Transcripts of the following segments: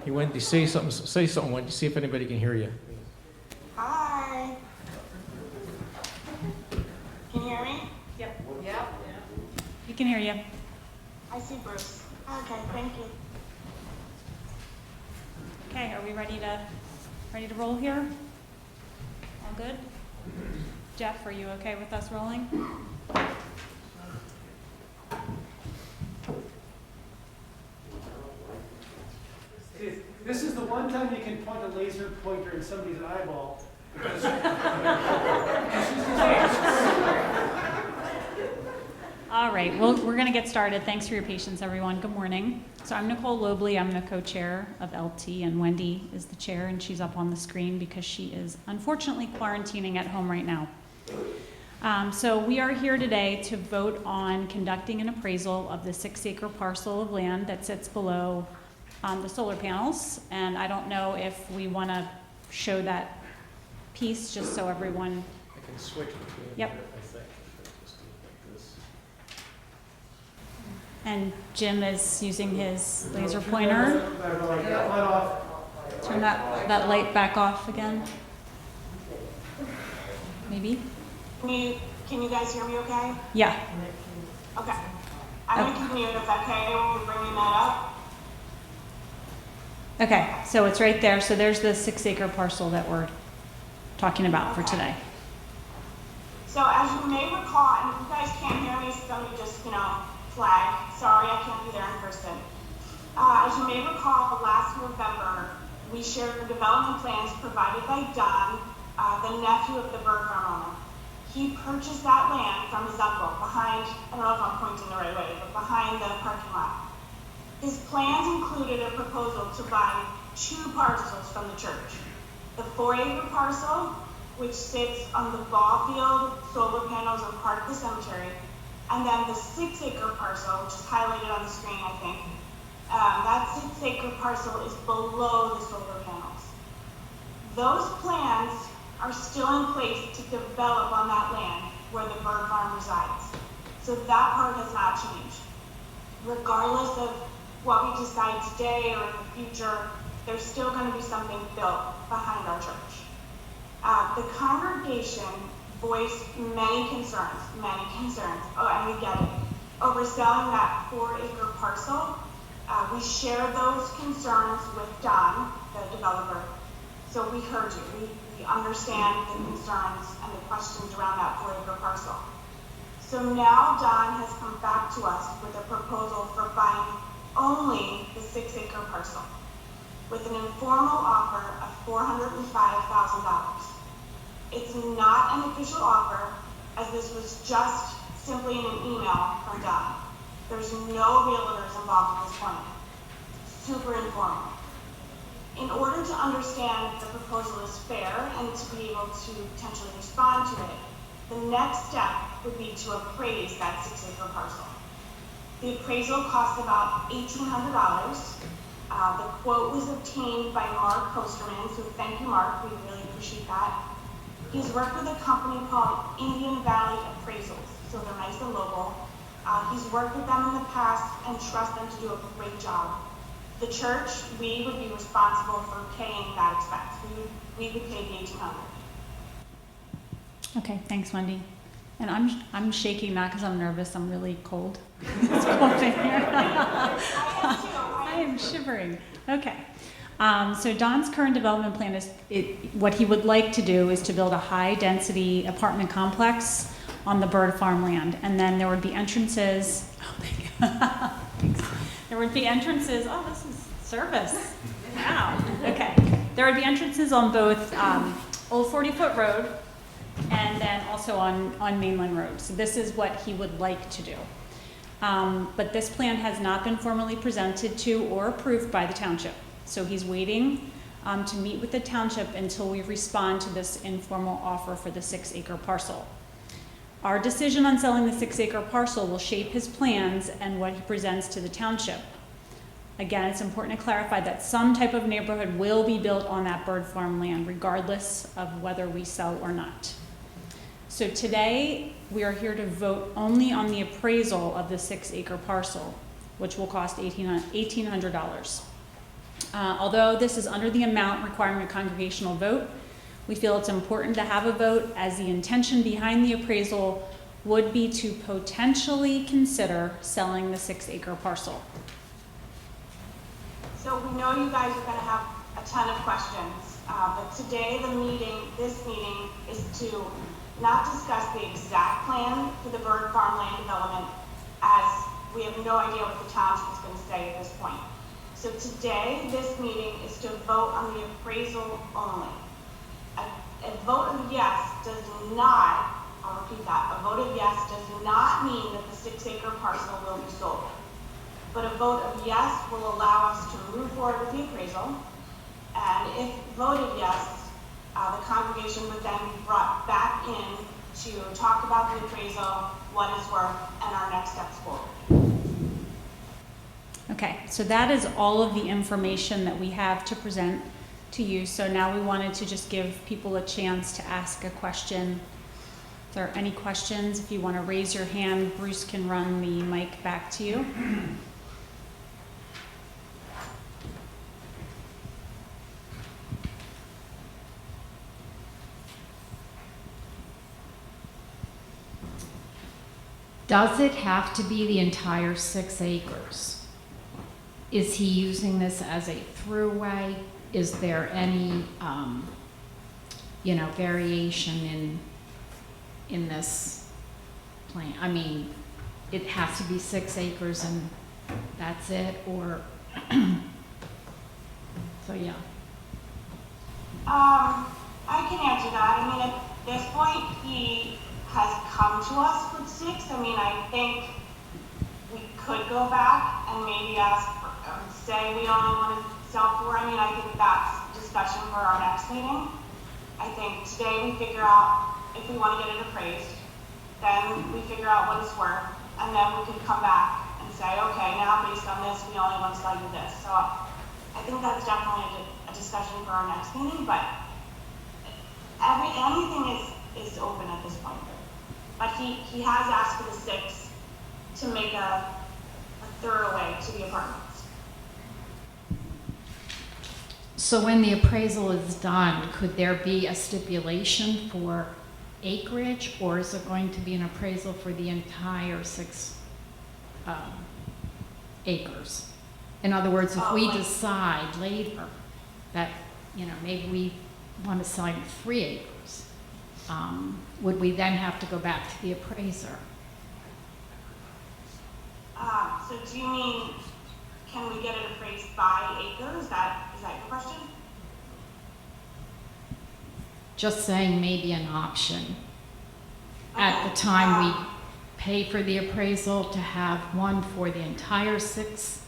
Hey, Wendy, say something, Wendy, see if anybody can hear you. Hi. Can you hear me? Yep. We can hear you. I see Bruce. Okay, thank you. Okay, are we ready to roll here? All good? Jeff, are you okay with us rolling? This is the one time you can point a laser pointer in somebody's eyeball. All right, well, we're going to get started. Thanks for your patience, everyone. Good morning. So I'm Nicole Lobley. I'm the co-chair of LT, and Wendy is the chair, and she's up on the screen because she is unfortunately quarantining at home right now. So we are here today to vote on conducting an appraisal of the 6-acre parcel of land that sits below the solar panels. And I don't know if we want to show that piece just so everyone. I can switch between. Yep. I think. Just do it like this. And Jim is using his laser pointer. Turn that light back off again. Maybe? Can you guys hear me okay? Yeah. Okay. I'm going to keep mute if okay when you're bringing that up. Okay, so it's right there. So there's the 6-acre parcel that we're talking about for today. So as you may recall, and if you guys can't hear me, somebody just, flag. Sorry, I can't be there in person. As you may recall, last November, we shared the development plans provided by Don, the nephew of the bird farm owner. He purchased that land from his uncle behind, I don't know if I'm pointing the right way, but behind the parking lot. His plans included a proposal to buy 2 parcels from the church. The 4-acre parcel, which sits on the ball field, solar panels, and part of the cemetery, and then the 6-acre parcel, which is highlighted on the screen, I think. That 6-acre parcel is below the solar panels. Those plans are still in place to develop on that land where the bird farm resides. So that part has not changed. Regardless of what we decide today or in the future, there's still going to be something built behind our church. The congregation voiced many concerns, and we get it, over selling that 4-acre parcel. We shared those concerns with Don, the developer. So we heard you. We understand the concerns and the questions around that 4-acre parcel. So now Don has come back to us with a proposal for buying only the 6-acre parcel with an informal offer of $405,000. It's not an official offer, as this was just simply in an email from Don. There's no realtors involved at this point. Super informal. In order to understand the proposal is fair and to be able to potentially respond to it, the next step would be to appraise that 6-acre parcel. The appraisal cost about $1,800. The quote was obtained by Mark Kosterman, so thank you, Mark. We really appreciate that. He's worked with a company called Indian Valley Appraisals, so they're nice and local. He's worked with them in the past and trust them to do a great job. The church, we would be responsible for paying that expense. We would pay the $1,800. Okay, thanks, Wendy. And I'm shaking not because I'm nervous. I'm really cold. It's cold in here. I am shivering. Okay. So Don's current development plan is what he would like to do is to build a high-density apartment complex on the bird farm land, and then there would be entrances. Oh, thank you. There would be entrances. Oh, this is service. Wow. Okay. There would be entrances on both Old 40-foot Road and then also on Mainland Road. So this is what he would like to do. But this plan has not been formally presented to or approved by the township. So he's waiting to meet with the township until we respond to this informal offer for the 6-acre parcel. Our decision on selling the 6-acre parcel will shape his plans and what he presents to the township. Again, it's important to clarify that some type of neighborhood will be built on that bird farm land, regardless of whether we sell or not. So today, we are here to vote only on the appraisal of the 6-acre parcel, which will cost $1,800. Although this is under the amount requiring a congregational vote, we feel it's important to have a vote as the intention behind the appraisal would be to potentially consider selling the 6-acre parcel. So we know you guys are going to have a ton of questions, but today this meeting is to not discuss the exact plan for the bird farmland development, as we have no idea what the township is going to say at this point. So today, this meeting is to vote on the appraisal only. A vote of yes does not, I'll repeat that, a vote of yes does not mean that the 6-acre parcel will be sold. But a vote of yes will allow us to move forward with the appraisal. And if voted yes, the congregation would then be brought back in to talk about the appraisal, what it's worth, and our next steps forward. Okay, so that is all of the information that we have to present to you. So now we wanted to just give people a chance to ask a question. If there are any questions, if you want to raise your hand, Bruce can run the mic back to you. Does it have to be the entire 6 acres? Is he using this as a throughway? Is there any, variation in this plan? I mean, it has to be 6 acres and that's it, or, so yeah. I can answer that. I mean, at this point, he has come to us with 6. I mean, I think we could go back and maybe ask, say we only want to sell 4. I mean, I think that's discussion for our next meeting. I think today we figure out if we want to get it appraised, then we figure out what it's worth, and then we can come back and say, okay, now based on this, we only want to sell you this. So I think that's definitely a discussion for our next meeting, but anything is open at this point. But he has asked for the 6 to make a thoroughway to the apartments. So when the appraisal is done, could there be a stipulation for acreage, or is it going to be an appraisal for the entire 6 acres? In other words, if we decide later that, maybe we want to sell 3 acres, would we then have to go back to the appraiser? So do you mean, can we get it appraised by acre? Is that your question? Just saying maybe an option. At the time we pay for the appraisal, to have one for the entire 6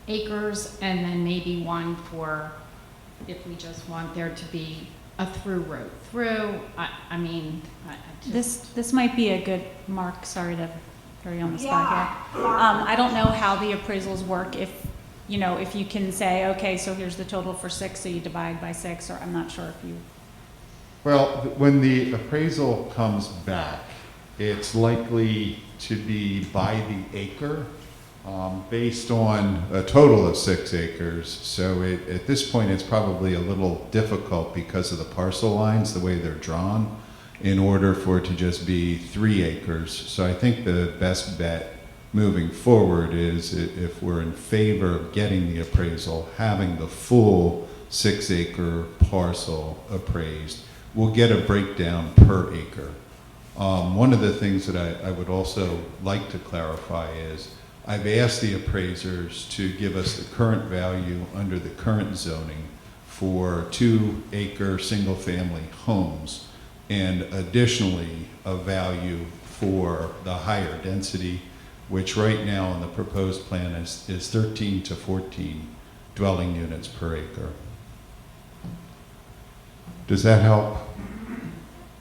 acres, and then maybe one for, if we just want there to be a through road through. This might be a good, Mark, sorry to throw you on the spot here. I don't know how the appraisals work, if you can say, okay, so here's the total for 6, so you divide by 6, or I'm not sure if you. Well, when the appraisal comes back, it's likely to be by the acre, based on a total of 6 acres. So at this point, it's probably a little difficult because of the parcel lines, the way they're drawn, in order for it to just be 3 acres. So I think the best bet moving forward is, if we're in favor of getting the appraisal, having the full 6-acre parcel appraised, we'll get a breakdown per acre. One of the things that I would also like to clarify is, I've asked the appraisers to give us the current value under the current zoning for 2-acre single-family homes, and additionally a value for the higher density, which right now in the proposed plan is 13 to 14 dwelling units per acre. Does that help?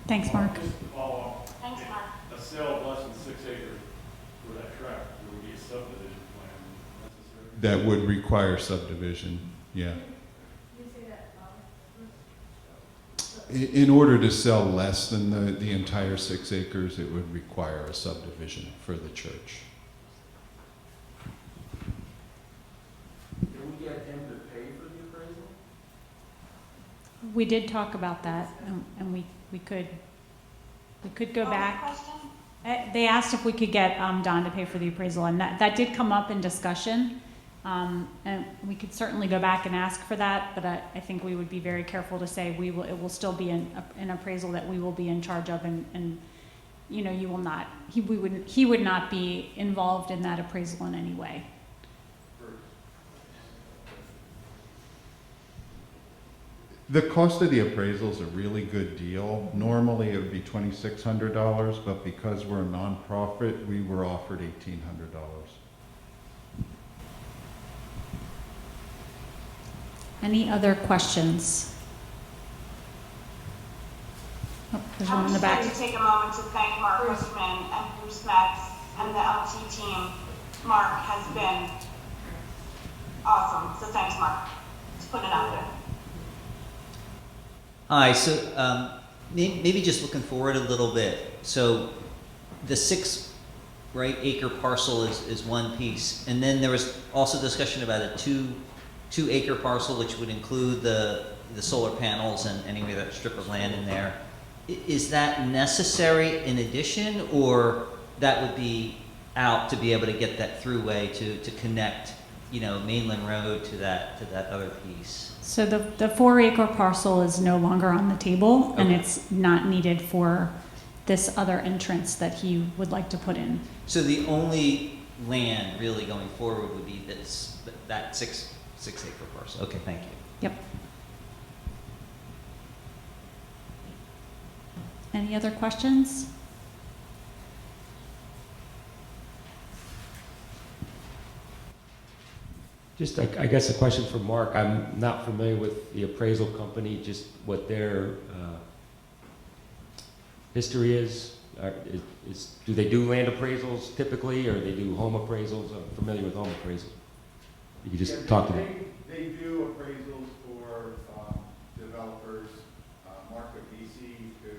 Thanks, Mark. Just to follow up, Thanks, Mark. a sale of less than 6 acres for that tract, there would be a subdivision plan necessary. That would require subdivision, yeah. In order to sell less than the entire 6 acres, it would require a subdivision for the church. Can we get him to pay for We did talk about that, and we could go What was the back. question? They asked if we could get Don to pay for the appraisal, and that did come up in discussion. And we could certainly go back and ask for that, but I think we would be very careful to say it will still be an appraisal that we will be in charge of, and you know, you will not, he would not be involved in that appraisal in any way. The cost of the appraisal is a really good deal. Normally, it would be $2,600, but because we're a nonprofit, we were offered $1,800. Any other questions? Oh, there's one I'm in the just back. going to take a moment to thank Mark Hushman and Bruce Metz and the LT team. Mark has been awesome, so thanks, Mark. Just putting it out there. Hi, so maybe just looking forward a little bit. So the 6 acre parcel is one piece, and then there was also discussion about a 2 acre parcel, which would include the solar panels and anyway that strip of land in there. Is that necessary in addition, or that would be out to be able to get that throughway to connect, you know, Mainland Road to that other piece? So the 4 acre parcel is no longer on the table, and Okay. it's not needed for this other entrance that he would like to put in. So the only land really going forward would be that 6 acre parcel. Okay, thank you. Yep. Any other questions? Just, I guess a question for Mark. I'm not familiar with the appraisal company, just what their history is. Do they do land appraisals typically, or they do home appraisals? I'm familiar with home appraisals. You could just talk to them. They do appraisals for developers. Mark Avisi, who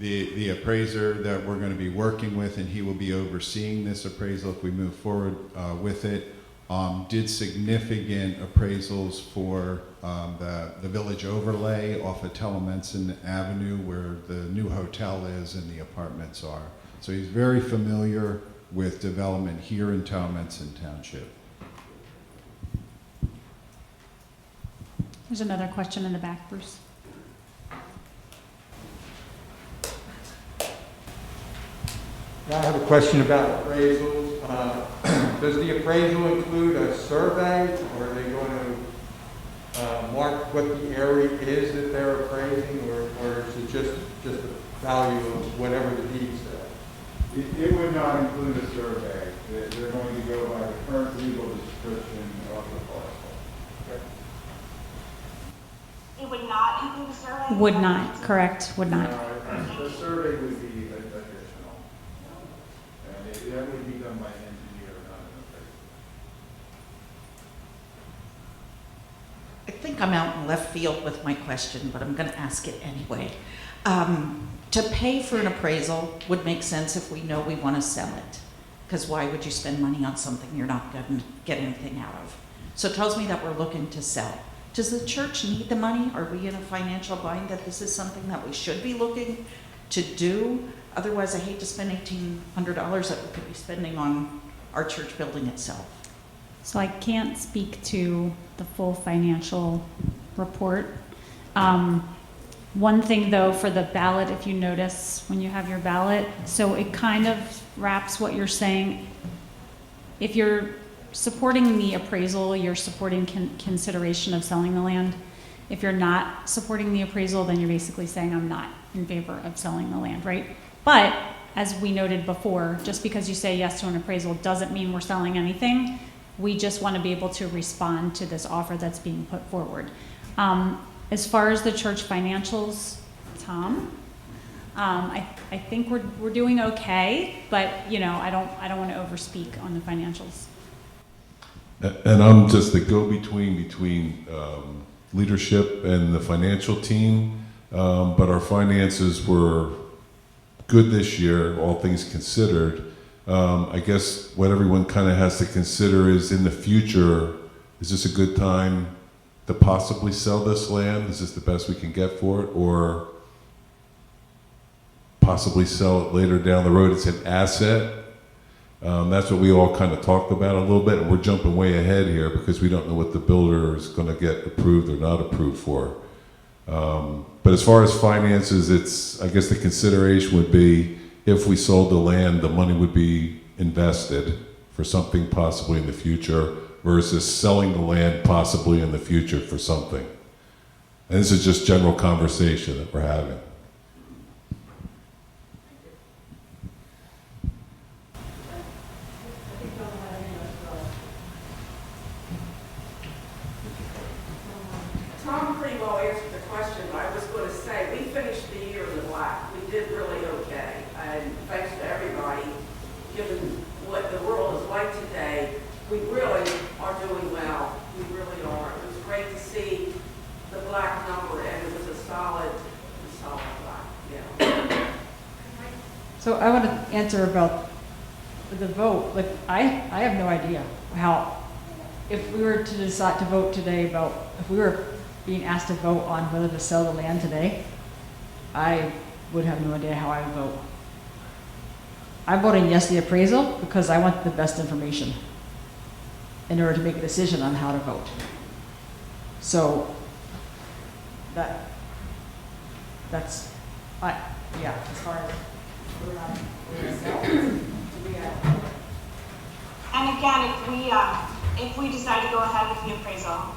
is the appraiser that we're going to be working with, and he will be overseeing this appraisal if we move forward with it, did significant appraisals for the village overlay off of Telemenson Avenue, where the new hotel is and the apartments are. So he's very familiar with development here in Telemenson Township. There's another question in the back, Bruce. I have a question about appraisals. Does the appraisal include a survey, or are they going to mark what the area is that they're appraising, or is it just the value of whatever the deed says? It would not include a survey. They're going to go by the current legal description of the parcel. It would not include a survey? Would not, correct, would not. The survey would be additional. And that would be done by an engineer, not an appraiser. I think I'm out in left field with my question, but I'm going to ask it anyway. To pay for an appraisal would make sense if we know we want to sell it, because why would you spend money on something you're not going to get anything out of? So it tells me that we're looking to sell. Does the church need the money? Are we in a financial bind that this is something that we should be looking to do? Otherwise, I hate to spend $1,800 that we could be spending on our church building itself. So I can't speak to the full financial report. One thing though, for the ballot, if you notice when you have your ballot, so it kind of wraps what you're saying. If you're supporting the appraisal, you're supporting consideration of selling the land. If you're not supporting the appraisal, then you're basically saying I'm not in favor of selling the land, right? But as we noted before, just because you say yes to an appraisal doesn't mean we're selling anything. We just want to be able to respond to this offer that's being put forward. As far as the church financials, Tom, I think we're doing okay, but you know, I don't want to overspeak on the financials. And I'm just the go-between between leadership and the financial team, but our finances were good this year, all things considered. I guess what everyone kind of has to consider is in the future, is this a good time to possibly sell this land? Is this the best we can get for it? Or possibly sell it later down the road? It's an asset. That's what we all kind of talked about a little bit, and we're jumping way ahead here because we don't know what the builder is going to get approved or not approved for. But as far as finances, I guess the consideration would be if we sold the land, the money would be invested for something possibly in the future versus selling the land possibly in the future for something. And this is just general conversation that we're having. Tom pretty well answered the question. I was going to say, we finished the year in the black. We did really okay. And thanks to everybody, given what the world is like today, we really are doing well. We really are. It was great to see the black number, and it was a solid black. Yeah. So I want to answer about the vote. Like, I have no idea how, if we were to decide to vote today about, if we were being asked to vote on whether to sell the land today, I would have no idea how I would vote. I'm voting yes to the appraisal because I want the best information in order to make a decision on how to vote. So that's, yeah, as far as we're not, And again, if we decide to go ahead with the appraisal,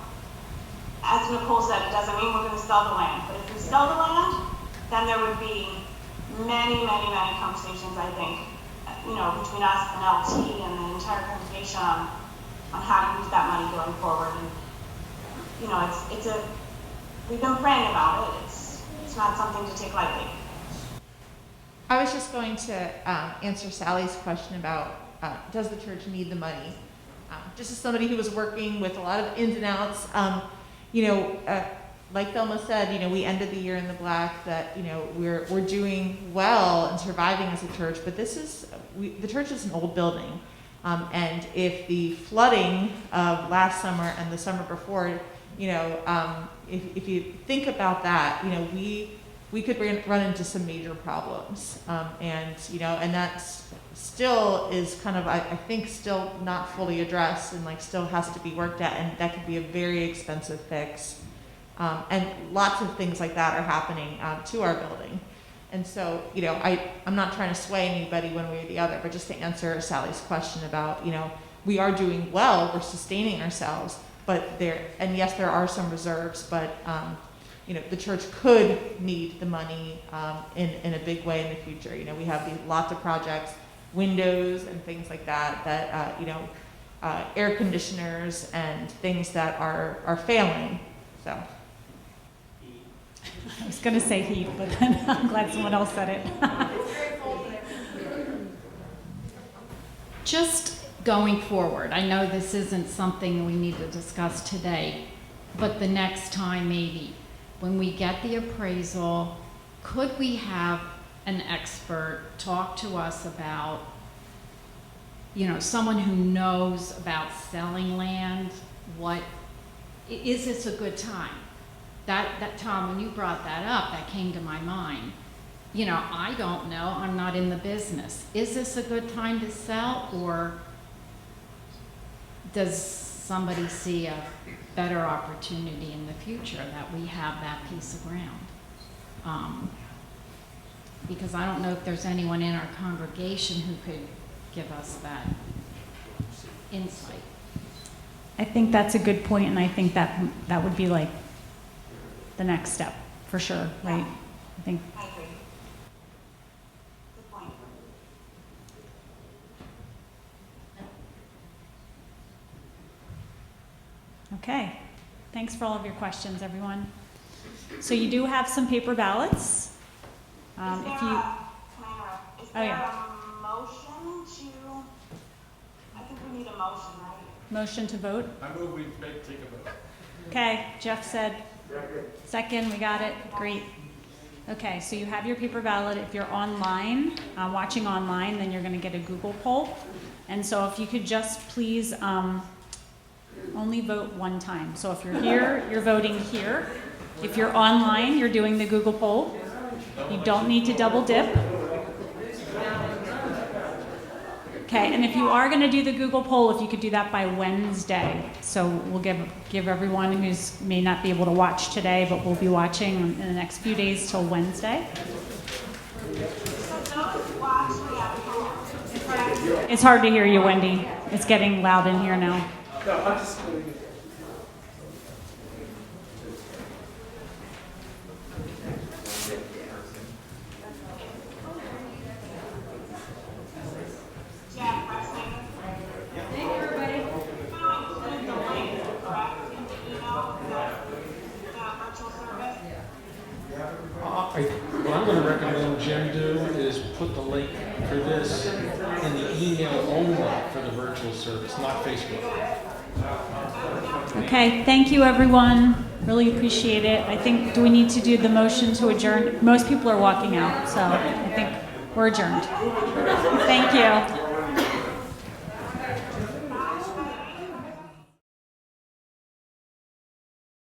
as Nicole said, it doesn't mean we're going to sell the land. But if we sell the land, then there would be many conversations, I think, between us and LT and the entire congregation on how to use that money going forward. And, we've been praying about it. It's not something to take lightly. I was just going to answer Sally's question about does the church need the money? Just as somebody who was working with a lot of ins and outs, like Thelma said, we ended the year in the black, that, we're doing well and surviving as a church, but the church is an old building. And if the flooding of last summer and the summer before, if you think about that, we could run into some major problems. And that's still is kind of, I think, still not fully addressed and still has to be worked at, and that could be a very expensive fix. And lots of things like that are happening to our building. And so, I'm not trying to sway anybody one way or the other, but just to answer Sally's question about, we are doing well, we're sustaining ourselves, but yes, there are some reserves, but the church could need the money in a big way in the future. We have lots of projects, windows and things like that, air conditioners and things that are failing. So. I was going to say heat, but then I'm glad someone else said it. Just going forward, I know this isn't something we need to discuss today, but the next time maybe, when we get the appraisal, could we have an expert talk to us about, someone who knows about selling land, is this a good time? That Tom, when you brought that up, that came to my mind. I don't know, I'm not in the business. Is this a good time to sell, or does somebody see a better opportunity in the future that we have that piece of ground? Because I don't know if there's anyone in our congregation who could give us that insight. I think that's a good point, and I think that would be the next step, for sure, right? I think. I agree. Good point. Okay. Thanks for all of your questions, everyone. So you do have some paper ballots. Can I interrupt? Is there a motion to, I think we need a motion, right? Motion to vote? I move we take a vote. Okay, Jeff said second, we got it, great. Okay, so you have your paper ballot. If you're online, watching online, then you're gonna get a Google poll. And so if you could just please Only vote one time. So if you're here, you're voting here. If you're online, you're doing the Google poll. You don't need to double dip. Okay, and if you are going to do the Google poll, if you could do that by Wednesday. So we'll give everyone who's may not be able to watch today, but will be watching in the next few days till Wednesday. It's hard to hear you, Wendy. It's getting loud in here now. No, I'm just. What I'm gonna recommend Jim do is put the link for this in the email only for the virtual service, not Facebook. Okay, thank you, everyone. Really appreciate it. I think, do we need to do the motion to adjourn? Most people are walking out, so I think we're adjourned. Thank you.